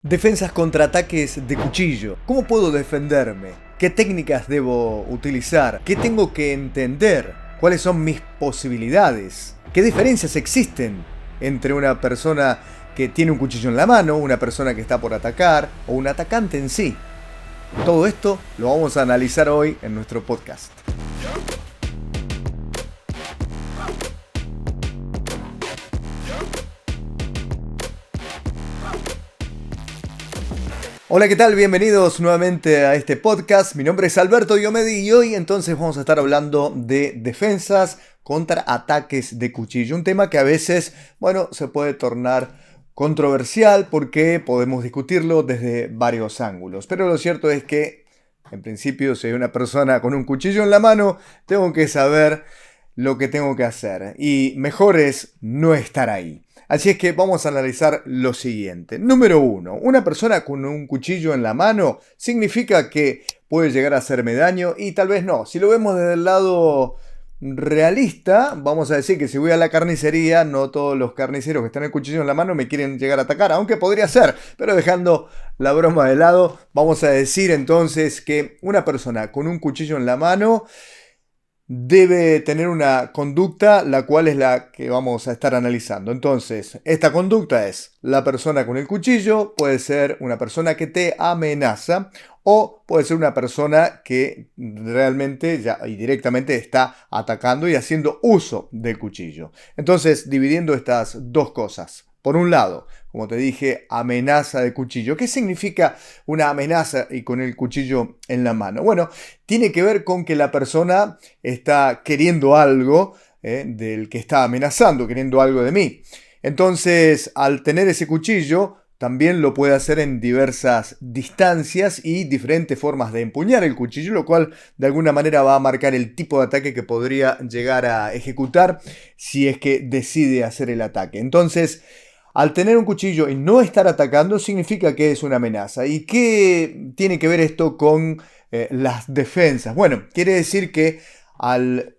Defensas contra ataques de cuchillo. ¿Cómo puedo defenderme? ¿Qué técnicas debo utilizar? ¿Qué tengo que entender? ¿Cuáles son mis posibilidades? ¿Qué diferencias existen entre una persona que tiene un cuchillo en la mano, una persona que está por atacar o un atacante en sí? Todo esto lo vamos a analizar hoy en nuestro podcast. Hola, ¿qué tal? Bienvenidos nuevamente a este podcast. Mi nombre es Alberto Diomedi y hoy entonces vamos a estar hablando de defensas contra ataques de cuchillo. Un tema que a veces, se puede tornar controversial porque podemos discutirlo desde varios ángulos. Pero lo cierto es que, en principio, si hay una persona con un cuchillo en la mano, tengo que saber lo que tengo que hacer. Y mejor es no estar ahí. Así es que vamos a analizar lo siguiente. Número 1. Una persona con un cuchillo en la mano significa que puede llegar a hacerme daño y tal vez no. Si lo vemos desde el lado realista, vamos a decir que si voy a la carnicería, no todos los carniceros que están el cuchillo en la mano me quieren llegar a atacar, aunque podría ser. Pero dejando la broma de lado, vamos a decir entonces que una persona con un cuchillo en la mano debe tener una conducta, la cual es la que vamos a estar analizando. Entonces, esta conducta es: la persona con el cuchillo puede ser una persona que te amenaza o puede ser una persona que realmente ya y directamente está atacando y haciendo uso del cuchillo. Entonces, dividiendo estas dos cosas. Por un lado, como te dije, amenaza de cuchillo. ¿Qué significa una amenaza y con el cuchillo en la mano? Bueno, tiene que ver con que la persona está queriendo algo del que está amenazando, queriendo algo de mí. Entonces, al tener ese cuchillo, también lo puede hacer en diversas distancias y diferentes formas de empuñar el cuchillo, lo cual de alguna manera va a marcar el tipo de ataque que podría llegar a ejecutar si es que decide hacer el ataque. Entonces, al tener un cuchillo y no estar atacando, significa que es una amenaza. ¿Y qué tiene que ver esto con las defensas? Bueno, quiere decir que al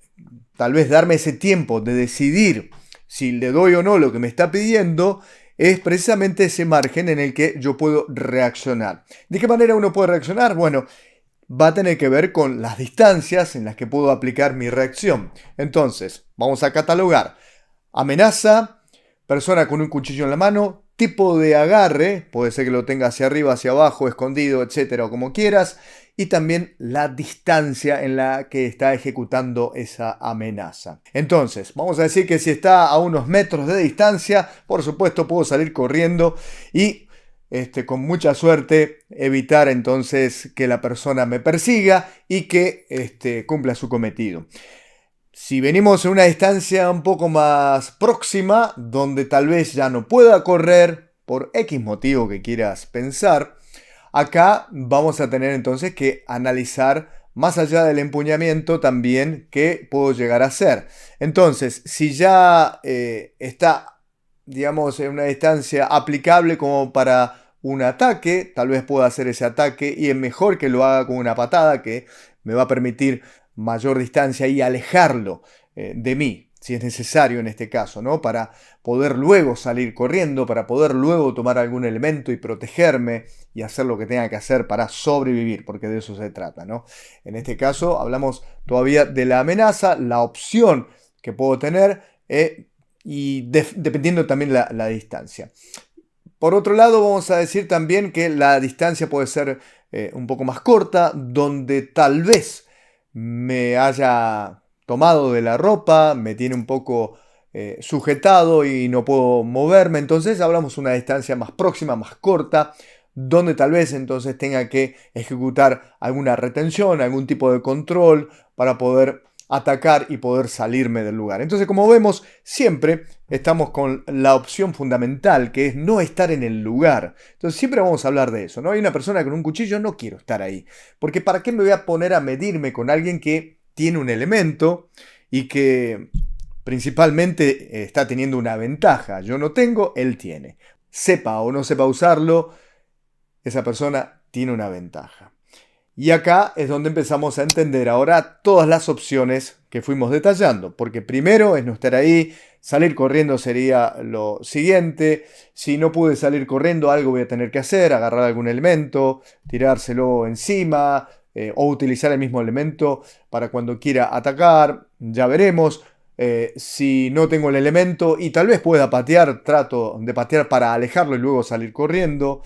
tal vez darme ese tiempo de decidir si le doy o no lo que me está pidiendo, es precisamente ese margen en el que yo puedo reaccionar. ¿De qué manera uno puede reaccionar? Bueno, va a tener que ver con las distancias en las que puedo aplicar mi reacción. Entonces, vamos a catalogar: amenaza, persona con un cuchillo en la mano, tipo de agarre, puede ser que lo tenga hacia arriba, hacia abajo, escondido, etcétera, o como quieras, y también la distancia en la que está ejecutando esa amenaza. Entonces, vamos a decir que si está a unos metros de distancia, por supuesto puedo salir corriendo y con mucha suerte evitar entonces que la persona me persiga y que cumpla su cometido. Si venimos en una distancia un poco más próxima, donde tal vez ya no pueda correr por X motivo que quieras pensar, acá vamos a tener entonces que analizar más allá del empuñamiento también qué puedo llegar a hacer. Entonces, si ya está, digamos, en una distancia aplicable como para un ataque, tal vez pueda hacer ese ataque y es mejor que lo haga con una patada que me va a permitir mayor distancia y alejarlo de mí, si es necesario en este caso, ¿no? Para poder luego salir corriendo, para poder luego tomar algún elemento y protegerme y hacer lo que tenga que hacer para sobrevivir, porque de eso se trata, ¿no? En este caso hablamos todavía de la amenaza, la opción que puedo tener y dependiendo también la distancia. Por otro lado, vamos a decir también que la distancia puede ser un poco más corta, donde tal vez me haya tomado de la ropa, me tiene un poco sujetado y no puedo moverme. Entonces hablamos de una distancia más próxima, más corta, donde tal vez entonces tenga que ejecutar alguna retención, algún tipo de control para poder atacar y poder salirme del lugar. Entonces, como vemos, siempre estamos con la opción fundamental, que es no estar en el lugar. Entonces, siempre vamos a hablar de eso, ¿no? Hay una persona con un cuchillo, no quiero estar ahí. Porque ¿para qué me voy a poner a medirme con alguien que tiene un elemento y que principalmente está teniendo una ventaja? Yo no tengo, él tiene. Sepa o no sepa usarlo, esa persona tiene una ventaja. Y acá es donde empezamos a entender ahora todas las opciones que fuimos detallando, porque primero es no estar ahí, salir corriendo sería lo siguiente. Si no pude salir corriendo, algo voy a tener que hacer, agarrar algún elemento, tirárselo encima, o utilizar el mismo elemento para cuando quiera atacar, ya veremos. Si no tengo el elemento y tal vez pueda patear, trato de patear para alejarlo y luego salir corriendo.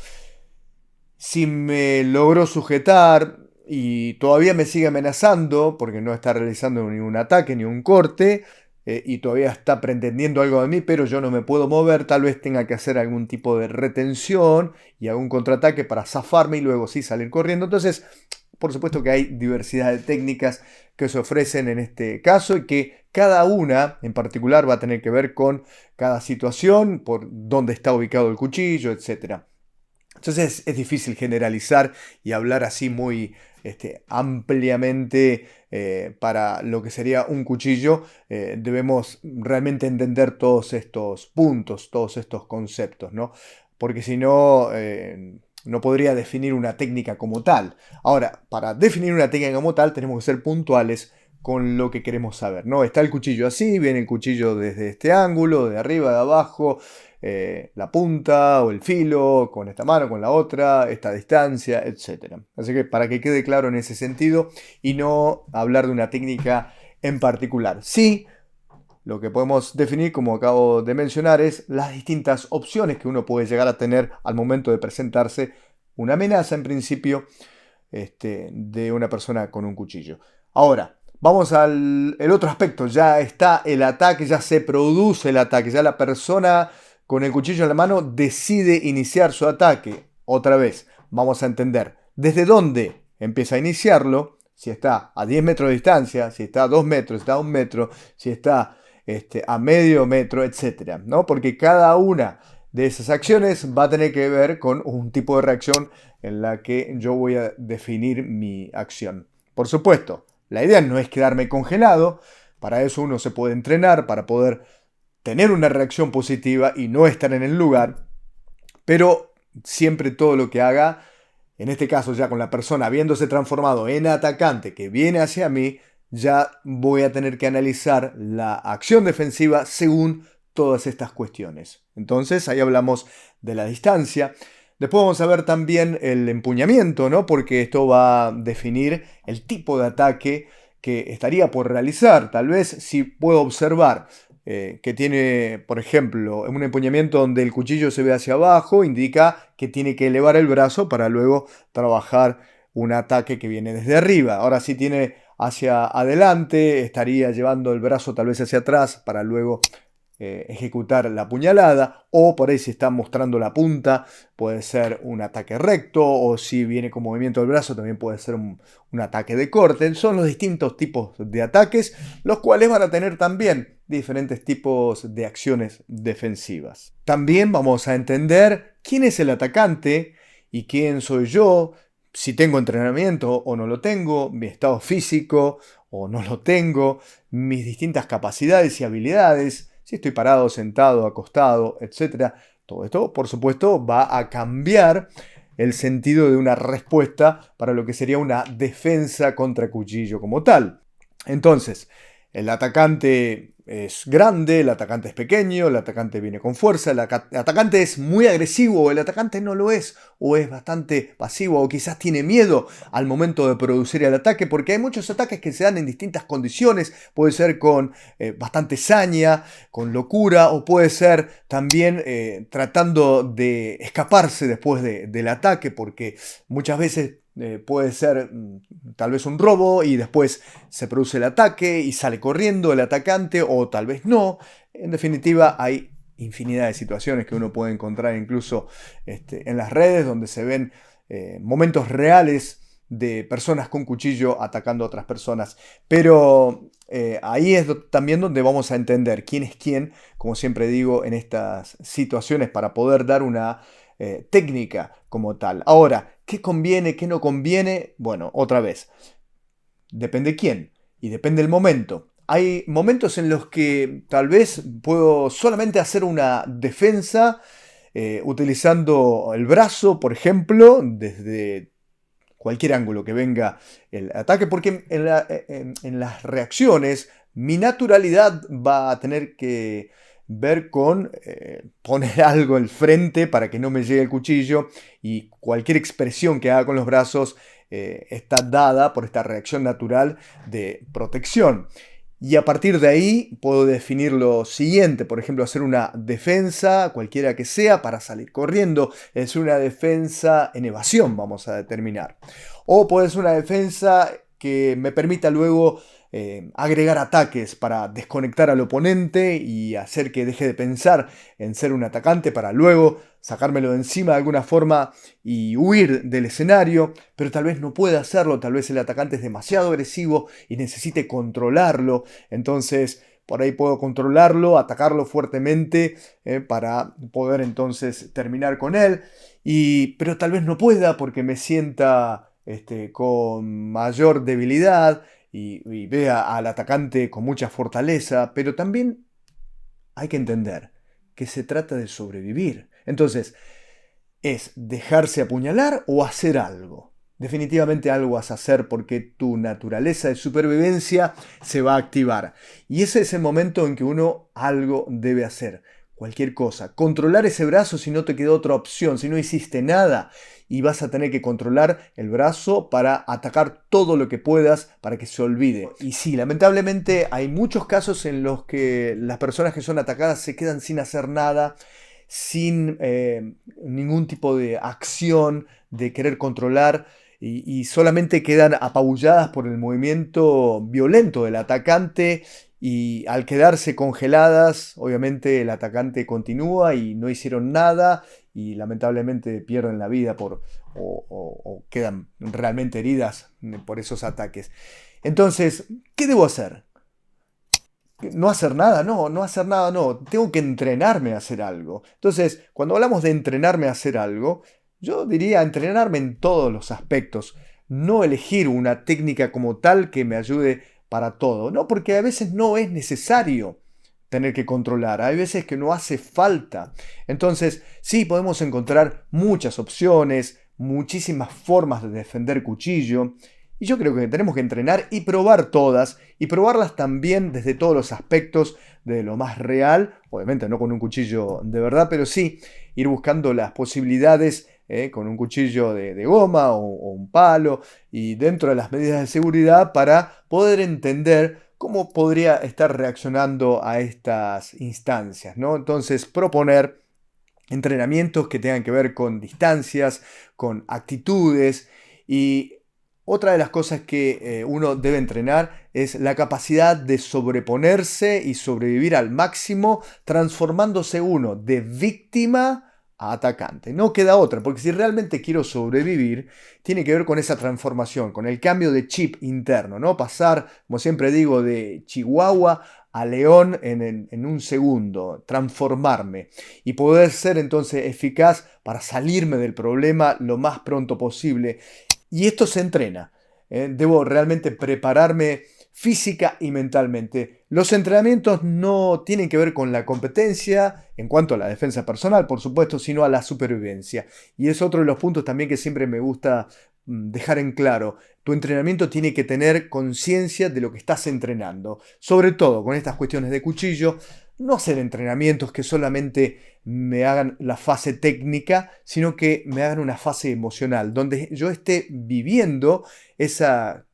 Si me logró sujetar y todavía me sigue amenazando porque no está realizando ni un ataque ni un corte, y todavía está pretendiendo algo de mí, pero yo no me puedo mover, tal vez tenga que hacer algún tipo de retención y algún contraataque para zafarme y luego sí salir corriendo. Entonces, por supuesto que hay diversidad de técnicas que se ofrecen en este caso y que cada una en particular va a tener que ver con cada situación, por dónde está ubicado el cuchillo, etcétera. Entonces es difícil generalizar y hablar así muy ampliamente para lo que sería un cuchillo. Debemos realmente entender todos estos puntos, todos estos conceptos, ¿no? Porque si no, no podría definir una técnica como tal. Ahora, para definir una técnica como tal, tenemos que ser puntuales con lo que queremos saber, ¿no? Está el cuchillo así, viene el cuchillo desde este ángulo, de arriba, de abajo, la punta o el filo, con esta mano, con la otra, esta distancia, etc. Así que para que quede claro en ese sentido y no hablar de una técnica en particular. Sí, lo que podemos definir, como acabo de mencionar, es las distintas opciones que uno puede llegar a tener al momento de presentarse una amenaza, en principio, de una persona con un cuchillo. Ahora, vamos al el otro aspecto. Ya está el ataque, ya se produce el ataque, ya la persona con el cuchillo en la mano decide iniciar su ataque. Otra vez, vamos a entender desde dónde empieza a iniciarlo, si está a 10 metros de distancia, si está a 2 metros, si está a 1 metro, si está a medio metro, etcétera, ¿no? Porque cada una de esas acciones va a tener que ver con un tipo de reacción en la que yo voy a definir mi acción. Por supuesto, la idea no es quedarme congelado, para eso uno se puede entrenar, para poder tener una reacción positiva y no estar en el lugar, pero siempre todo lo que haga, en este caso ya con la persona habiéndose transformado en atacante que viene hacia mí, ya voy a tener que analizar la acción defensiva según todas estas cuestiones. Entonces ahí hablamos de la distancia. Después vamos a ver también el empuñamiento, ¿no? Porque esto va a definir el tipo de ataque que estaría por realizar. Tal vez si puedo observar que tiene, por ejemplo, un empuñamiento donde el cuchillo se ve hacia abajo, indica que tiene que elevar el brazo para luego trabajar un ataque que viene desde arriba. Ahora si tiene hacia adelante, estaría llevando el brazo tal vez hacia atrás para luego ejecutar la puñalada, o por ahí si está mostrando la punta puede ser un ataque recto, o si viene con movimiento del brazo también puede ser un ataque de corte. Son los distintos tipos de ataques, los cuales van a tener también diferentes tipos de acciones defensivas. También vamos a entender quién es el atacante y quién soy yo, si tengo entrenamiento o no lo tengo, mi estado físico o no lo tengo, mis distintas capacidades y habilidades, si estoy parado, sentado, acostado, etc. Todo esto, por supuesto, va a cambiar el sentido de una respuesta para lo que sería una defensa contra cuchillo como tal. Entonces, el atacante es grande, el atacante es pequeño, el atacante viene con fuerza, el atacante es muy agresivo, o el atacante no lo es, o es bastante pasivo, o quizás tiene miedo al momento de producir el ataque, porque hay muchos ataques que se dan en distintas condiciones, puede ser con bastante saña, con locura, o puede ser también tratando de escaparse después del ataque, porque muchas veces puede ser tal vez un robo y después se produce el ataque y sale corriendo el atacante, o tal vez no. En definitiva, hay infinidad de situaciones que uno puede encontrar incluso en las redes donde se ven momentos reales de personas con cuchillo atacando a otras personas. Pero ahí es también donde vamos a entender quién es quién, como siempre digo, en estas situaciones para poder dar una técnica como tal. Ahora, ¿qué conviene, qué no conviene? Bueno, otra vez, depende quién y depende el momento. Hay momentos en los que tal vez puedo solamente hacer una defensa utilizando el brazo, por ejemplo, desde cualquier ángulo que venga el ataque, porque en las reacciones mi naturalidad va a tener que ver con poner algo al frente para que no me llegue el cuchillo, y cualquier expresión que haga con los brazos está dada por esta reacción natural de protección. Y a partir de ahí puedo definir lo siguiente, por ejemplo, hacer una defensa, cualquiera que sea, para salir corriendo. Es una defensa en evasión, vamos a determinar. O puede ser una defensa que me permita luego agregar ataques para desconectar al oponente y hacer que deje de pensar en ser un atacante para luego sacármelo de encima de alguna forma y huir del escenario, pero tal vez no pueda hacerlo, tal vez el atacante es demasiado agresivo y necesite controlarlo, entonces por ahí puedo controlarlo, atacarlo fuertemente para poder entonces terminar con él, pero tal vez no pueda porque me sienta con mayor debilidad y vea al atacante con mucha fortaleza, pero también hay que entender que se trata de sobrevivir. Entonces, ¿es dejarse apuñalar o hacer algo? Definitivamente algo vas a hacer porque tu naturaleza de supervivencia se va a activar. Y ese es el momento en que uno algo debe hacer. Cualquier cosa. Controlar ese brazo si no te quedó otra opción, si no hiciste nada. Y vas a tener que controlar el brazo para atacar todo lo que puedas para que se olvide. Y sí, lamentablemente hay muchos casos en los que las personas que son atacadas se quedan sin hacer nada, sin ningún tipo de acción de querer controlar y solamente quedan apabulladas por el movimiento violento del atacante, y al quedarse congeladas, obviamente el atacante continúa y no hicieron nada y lamentablemente pierden la vida o quedan realmente heridas por esos ataques. Entonces, ¿qué debo hacer? No hacer nada, no hacer nada, no. Tengo que entrenarme a hacer algo. Entonces, cuando hablamos de entrenarme a hacer algo, yo diría entrenarme en todos los aspectos. No elegir una técnica como tal que me ayude para todo. No, porque a veces no es necesario tener que controlar. Hay veces que no hace falta. Entonces, sí, podemos encontrar muchas opciones, muchísimas formas de defender cuchillo. Y yo creo que tenemos que entrenar y probar todas, y probarlas también desde todos los aspectos, de lo más real, obviamente no con un cuchillo de verdad, pero sí ir buscando las posibilidades con un cuchillo de goma o un palo, y dentro de las medidas de seguridad para poder entender cómo podría estar reaccionando a estas instancias, ¿no? Entonces, proponer entrenamientos que tengan que ver con distancias, con actitudes. Y otra de las cosas que uno debe entrenar es la capacidad de sobreponerse y sobrevivir al máximo, transformándose uno de víctima a atacante. No queda otra, porque si realmente quiero sobrevivir, tiene que ver con esa transformación, con el cambio de chip interno, ¿no? Pasar, como siempre digo, de chihuahua a león en un segundo, transformarme y poder ser entonces eficaz para salirme del problema lo más pronto posible. Y esto se entrena. Debo realmente prepararme física y mentalmente. Los entrenamientos no tienen que ver con la competencia en cuanto a la defensa personal, por supuesto, sino a la supervivencia. Y es otro de los puntos también que siempre me gusta dejar en claro. Tu entrenamiento tiene que tener conciencia de lo que estás entrenando. Sobre todo con estas cuestiones de cuchillo, no hacer entrenamientos que solamente me hagan la fase técnica, sino que me hagan una fase emocional, donde yo esté viviendo esa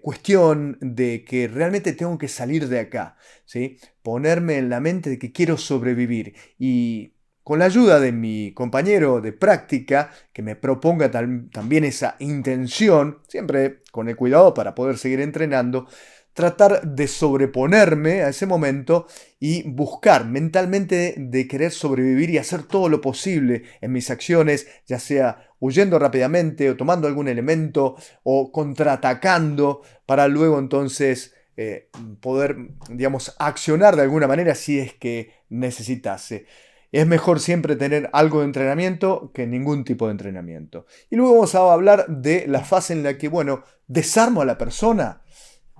cuestión de que realmente tengo que salir de acá, ¿sí? Ponerme en la mente de que quiero sobrevivir, y con la ayuda de mi compañero de práctica, que me proponga también esa intención, siempre con el cuidado para poder seguir entrenando, tratar de sobreponerme a ese momento y buscar mentalmente de querer sobrevivir y hacer todo lo posible en mis acciones, ya sea huyendo rápidamente o tomando algún elemento o contraatacando, para luego entonces poder, digamos, accionar de alguna manera si es que necesitase. Es mejor siempre tener algo de entrenamiento que ningún tipo de entrenamiento. Y luego vamos a hablar de la fase en la que, bueno, desarmo a la persona.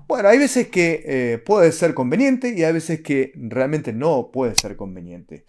Bueno, hay veces que puede ser conveniente y hay veces que realmente no puede ser conveniente.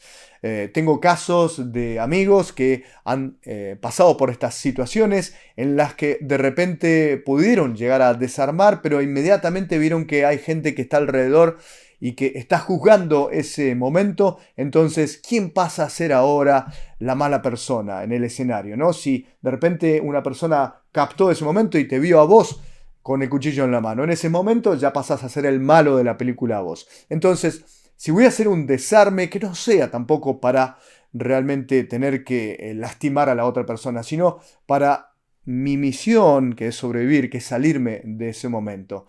Tengo casos de amigos que han pasado por estas situaciones en las que de repente pudieron llegar a desarmar, pero inmediatamente vieron que hay gente que está alrededor y que está juzgando ese momento. Entonces, ¿quién pasa a ser ahora la mala persona en el escenario, ¿no? Si de repente una persona captó ese momento y te vio a vos con el cuchillo en la mano, en ese momento ya pasás a ser el malo de la película vos. Entonces, si voy a hacer un desarme, que no sea tampoco para realmente tener que lastimar a la otra persona, sino para mi misión, que es sobrevivir, que es salirme de ese momento.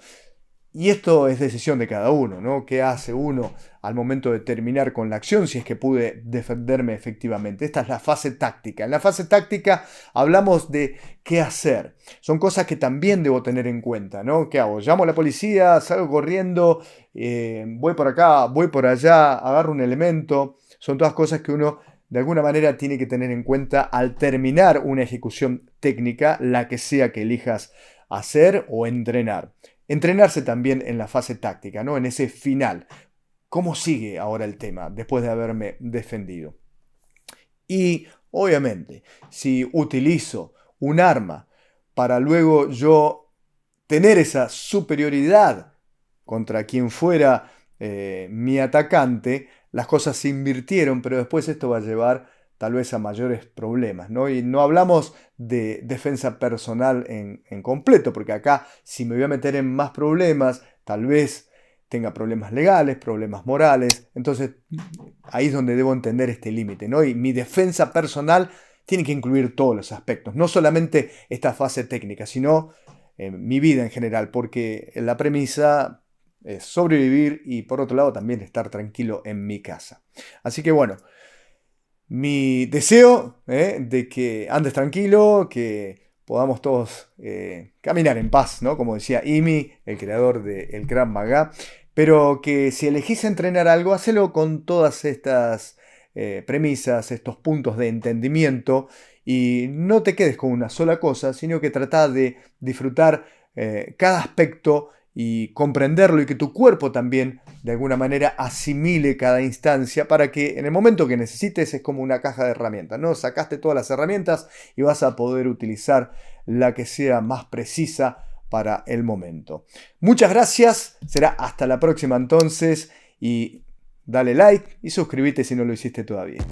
Y esto es decisión de cada uno, ¿no? ¿Qué hace uno al momento de terminar con la acción si es que pude defenderme efectivamente? Esta es la fase táctica. En la fase táctica hablamos de qué hacer. Son cosas que también debo tener en cuenta, ¿no? ¿Qué hago? Llamo a la policía, salgo corriendo, voy por acá, voy por allá, agarro un elemento. Son todas cosas que uno de alguna manera tiene que tener en cuenta al terminar una ejecución técnica, la que sea que elijas hacer o entrenar. Entrenarse también en la fase táctica, ¿no? En ese final. ¿Cómo sigue ahora el tema después de haberme defendido? Y obviamente, si utilizo un arma para luego yo tener esa superioridad contra quien fuera mi atacante, las cosas se invirtieron, pero después esto va a llevar tal vez a mayores problemas, ¿no? Y no hablamos de defensa personal en completo, porque acá si me voy a meter en más problemas, tal vez tenga problemas legales, problemas morales, entonces ahí es donde debo entender este límite, ¿no? Y mi defensa personal tiene que incluir todos los aspectos, no solamente esta fase técnica, sino mi vida en general, porque la premisa es sobrevivir y por otro lado también estar tranquilo en mi casa. Así que bueno, mi deseo de que andes tranquilo, que podamos todos caminar en paz, ¿no? Como decía Imi, el creador del Krav Maga, pero que si elegís entrenar algo, hacelo con todas estas premisas, estos puntos de entendimiento y no te quedes con una sola cosa, sino que trata de disfrutar cada aspecto y comprenderlo y que tu cuerpo también de alguna manera asimile cada instancia para que en el momento que necesites es como una caja de herramientas, ¿no? Sacaste todas las herramientas y vas a poder utilizar la que sea más precisa para el momento. Muchas gracias, será hasta la próxima entonces y dale like y suscríbete si no lo hiciste todavía.